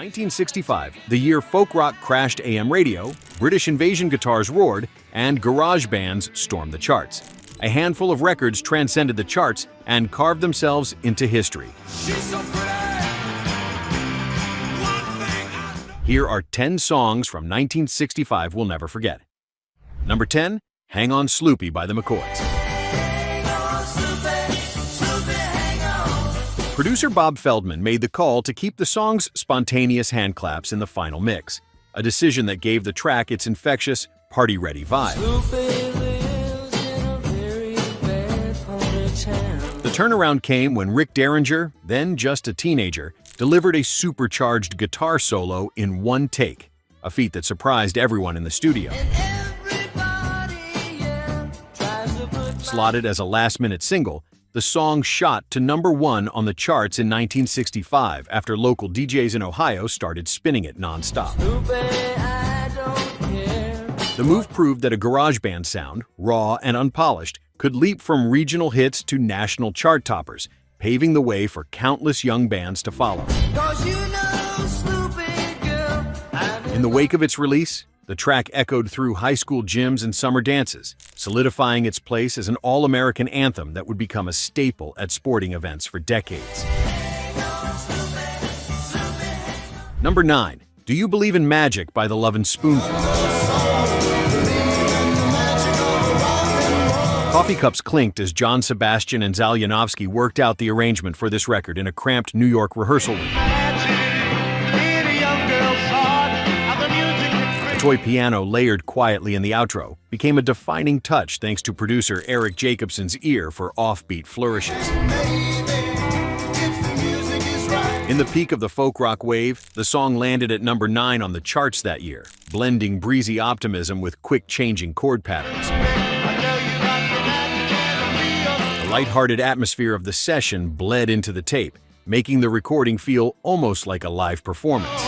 1965, the year folk rock crashed AM radio, British invasion guitars roared, and garage bands stormed the charts. A handful of records transcended the charts and carved themselves into history. Here are 10 songs from 1965 we'll never forget. Number 10, Hang On Sloopy by the McCoys. Producer Bob Feldman made the call to keep the song's spontaneous hand claps in the final mix, a decision that gave the track its infectious, party-ready vibe. The turnaround came when Rick Derringer, then just a teenager, delivered a supercharged guitar solo in one take, a feat that surprised everyone in the studio. Slotted as a last-minute single, the song shot to number 1 on the charts in 1965 after local DJs in Ohio started spinning it non-stop. The move proved that a garage band sound, raw and unpolished, could leap from regional hits to national chart toppers, paving the way for countless young bands to follow. In the wake of its release, the track echoed through high school gyms and summer dances, solidifying its place as an all-American anthem that would become a staple at sporting events for decades. Number 9, Do You Believe in Magic by the Lovin Spoonful. Coffee cups clinked as John Sebastian and Zal Yanofsky worked out the arrangement for this record in a cramped New York rehearsal room. A toy piano layered quietly in the outro became a defining touch thanks to producer Eric Jacobson's ear for offbeat flourishes. In the peak of the folk rock wave, the song landed at number 9 on the charts that year, blending breezy optimism with quick-changing chord patterns. The lighthearted atmosphere of the session bled into the tape, making the recording feel almost like a live performance.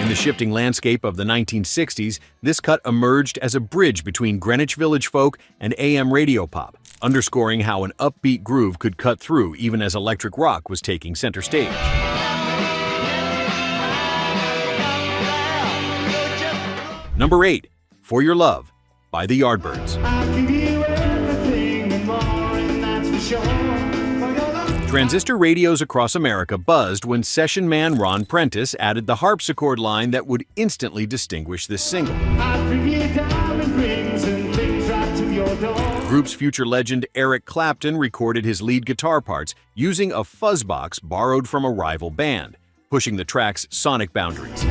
In the shifting landscape of the 1960s, this cut emerged as a bridge between Greenwich Village folk and AM radio pop, underscoring how an upbeat groove could cut through even as electric rock was taking center stage. Number 8, For Your Love by the Yardbirds. Transistor radios across America buzzed when session man Ron Prentice added the harpsichord line that would instantly distinguish this single. The group's future legend Eric Clapton recorded his lead guitar parts using a fuzz box borrowed from a rival band, pushing the track's sonic boundaries.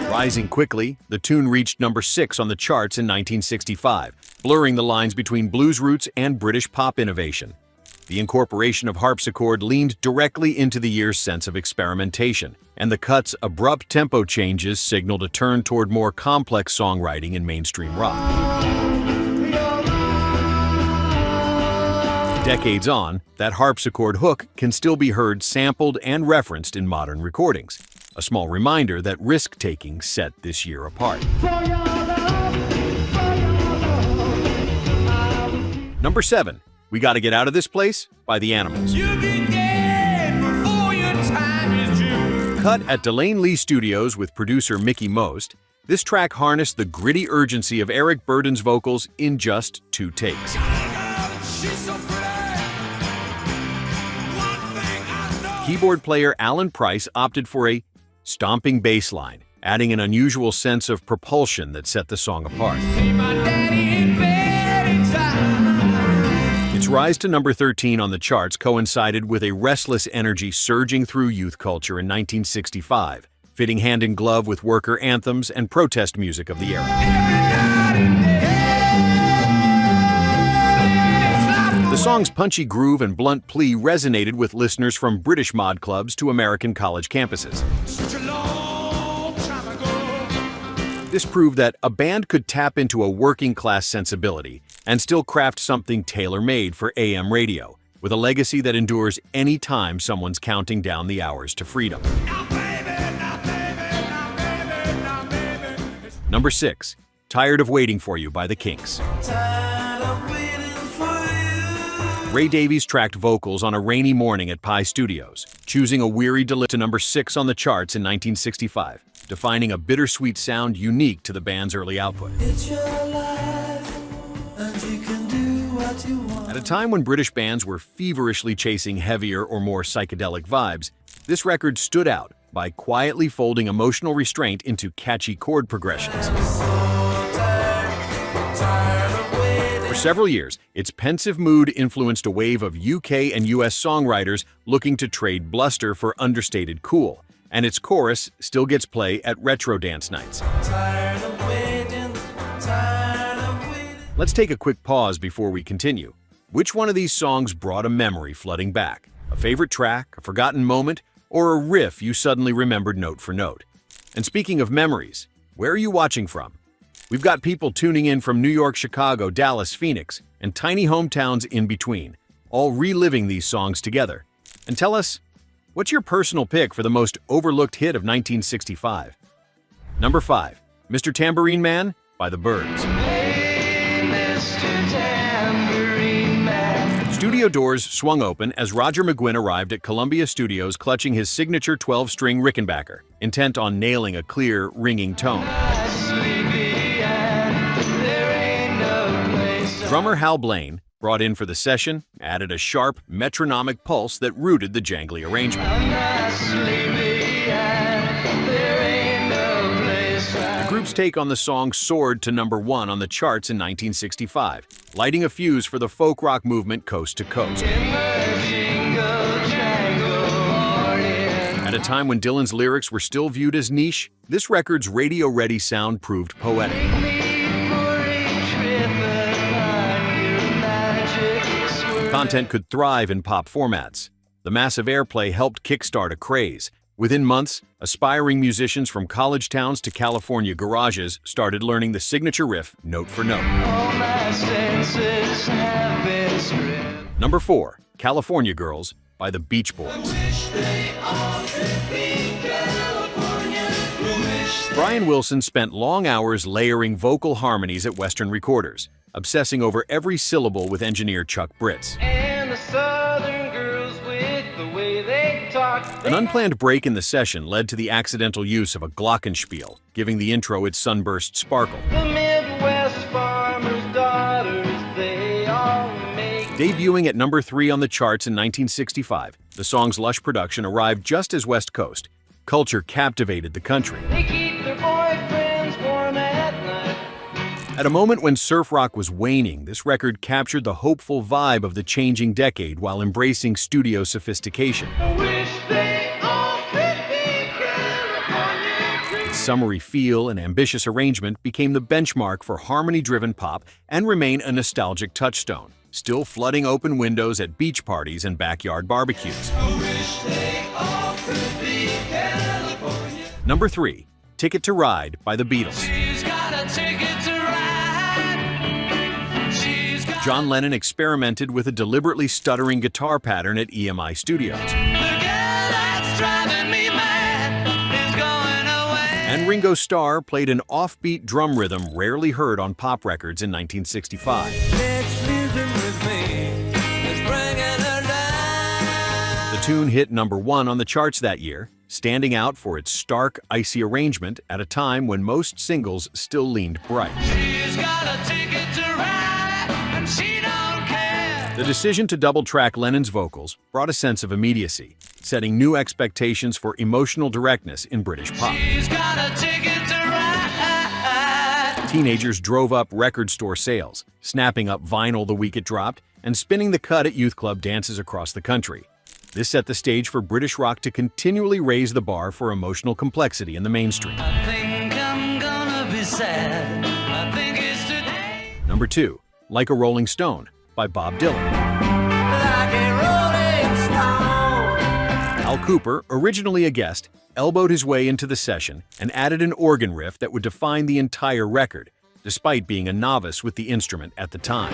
Rising quickly, the tune reached number 6 on the charts in 1965, blurring the lines between blues roots and British pop innovation. The incorporation of harpsichord leaned directly into the year's sense of experimentation, and the cut's abrupt tempo changes signaled a turn toward more complex songwriting in mainstream rock. Decades on, that harpsichord hook can still be heard sampled and referenced in modern recordings. A small reminder that risk-taking set this year apart. Number 7, We Gotta Get Out of This Place by the Animals. Cut at Delane Lee Studios with producer Mickey Most, this track harnessed the gritty urgency of Eric Burdon's vocals in just 2 takes. Keyboard player Alan Price opted for a stomping bass line, adding an unusual sense of propulsion that set the song apart. Its rise to number 13 on the charts coincided with a restless energy surging through youth culture in 1965, fitting hand in glove with worker anthems and protest music of the era. The song's punchy groove and blunt plea resonated with listeners from British mod clubs to American college campuses. This proved that a band could tap into a working-class sensibility and still craft something tailor-made for AM radio, with a legacy that endures any time someone's counting down the hours to freedom. Number 6, Tired of Waiting for You by the Kinks. Ray Davies tracked vocals on a rainy morning at Pi Studios, choosing a weary delivery to number 6 on the charts in 1965, defining a bittersweet sound unique to the band's early output. It's your life, and you can do what you want. At a time when British bands were feverishly chasing heavier or more psychedelic vibes, this record stood out by quietly folding emotional restraint into catchy chord progressions. For several years, its pensive mood influenced a wave of UK and US songwriters looking to trade bluster for understated cool, and its chorus still gets play at retro dance nights. Let's take a quick pause before we continue. Which one of these songs brought a memory flooding back? A favorite track, a forgotten moment, or a riff you suddenly remembered note for note? And speaking of memories, where are you watching from? We've got people tuning in from New York, Chicago, Dallas, Phoenix, and tiny hometowns in between, all reliving these songs together. And tell us, what's your personal pick for the most overlooked hit of 1965? Number 5, Mr. Tambourine Man by the Byrds. Hey, Mr. Tambourine Man. Studio doors swung open as Roger McGuinn arrived at Columbia Studios clutching his signature 12-string Rickenbacker, intent on nailing a clear, ringing tone. Drummer Hal Blaine, brought in for the session, added a sharp, metronomic pulse that rooted the jangly arrangement. The group's take on the song soared to number 1 on the charts in 1965, lighting a fuse for the folk rock movement coast to coast. At a time when Dylan's lyrics were still viewed as niche, this record's radio-ready sound proved poetic. Content could thrive in pop formats. The massive airplay helped kickstart a craze. Within months, aspiring musicians from college towns to California garages started learning the signature riff note for note. Number 4, California Girls by the Beach Boys. Brian Wilson spent long hours layering vocal harmonies at Western Recorders, obsessing over every syllable with engineer Chuck Britz. And the Southern girls with the way they talk. An unplanned break in the session led to the accidental use of a glockenspiel, giving the intro its sunburst sparkle. The Midwest farmers' daughters, they all make. Debuting at number 3 on the charts in 1965, the song's lush production arrived just as West Coast. Culture captivated the country. They keep their boyfriends warm at night. At a moment when surf rock was waning, this record captured the hopeful vibe of the changing decade while embracing studio sophistication. I wish they all could be California. Its summery feel and ambitious arrangement became the benchmark for harmony-driven pop and remain a nostalgic touchstone, still flooding open windows at beach parties and backyard barbecues. I wish they all could be California. Number 3, Ticket to Ride by the Beatles. She's got a ticket to ride. She's got John Lennon experimented with a deliberately stuttering guitar pattern at EMI Studios. the girl that's driving me mad is going away. And Ringo Starr played an offbeat drum rhythm rarely heard on pop records in 1965. Let's listen with me. Let's bring it alive. The tune hit number 1 on the charts that year, standing out for its stark, icy arrangement at a time when most singles still leaned bright. She's got a ticket to ride, and she don't care. The decision to double-track Lennon's vocals brought a sense of immediacy, setting new expectations for emotional directness in British pop. She's got a ticket to ride. Teenagers drove up record store sales, snapping up vinyl the week it dropped, and spinning the cut at youth club dances across the country. This set the stage for British rock to continually raise the bar for emotional complexity in the mainstream. I think I'm gonna be sad. I think it's today. Number 2, Like a Rolling Stone by Bob Dylan. Like a rolling stone. Al Cooper, originally a guest, elbowed his way into the session and added an organ riff that would define the entire record, despite being a novice with the instrument at the time.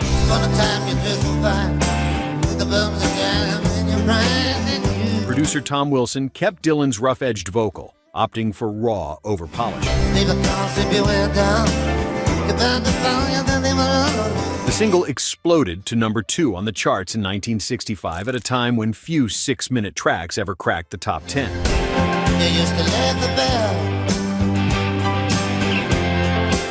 Producer Tom Wilson kept Dylan's rough-edged vocal, opting for raw over polish. The single exploded to number 2 on the charts in 1965 at a time when few 6-minute tracks ever cracked the top 10. You used to let the bell.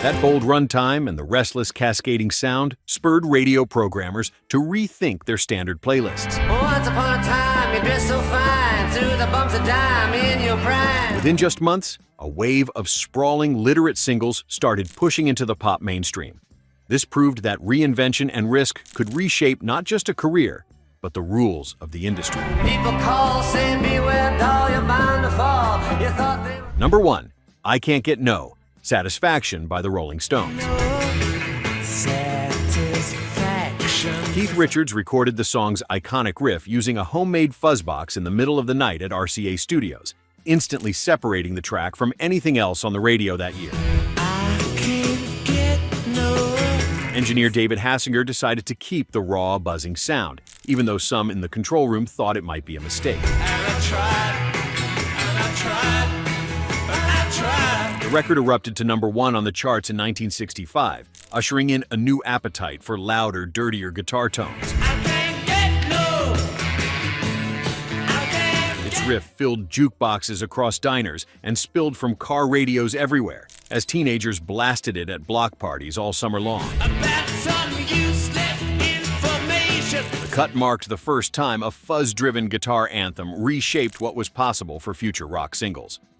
That bold runtime and the restless cascading sound spurred radio programmers to rethink their standard playlists. Once upon a time, you dressed so fine, through the bumps of dime in your prime. Within just months, a wave of sprawling, literate singles started pushing into the pop mainstream. This proved that reinvention and risk could reshape not just a career, but the rules of the industry. People call, say, beware, doll, you're bound to fall. You thought they were... Number 1, I Can't Get No, Satisfaction by the Rolling Stones. Keith Richards recorded the song's iconic riff using a homemade fuzzbox in the middle of the night at RCA Studios, instantly separating the track from anything else on the radio that year. Engineer David Hassinger decided to keep the raw, buzzing sound, even though some in the control room thought it might be a mistake. The record erupted to number 1 on the charts in 1965, ushering in a new appetite for louder, dirtier guitar tones. Its riff filled jukeboxes across diners and spilled from car radios everywhere as teenagers blasted it at block parties all summer long. The cut marked the first time a fuzz-driven guitar anthem reshaped what was possible for future rock singles.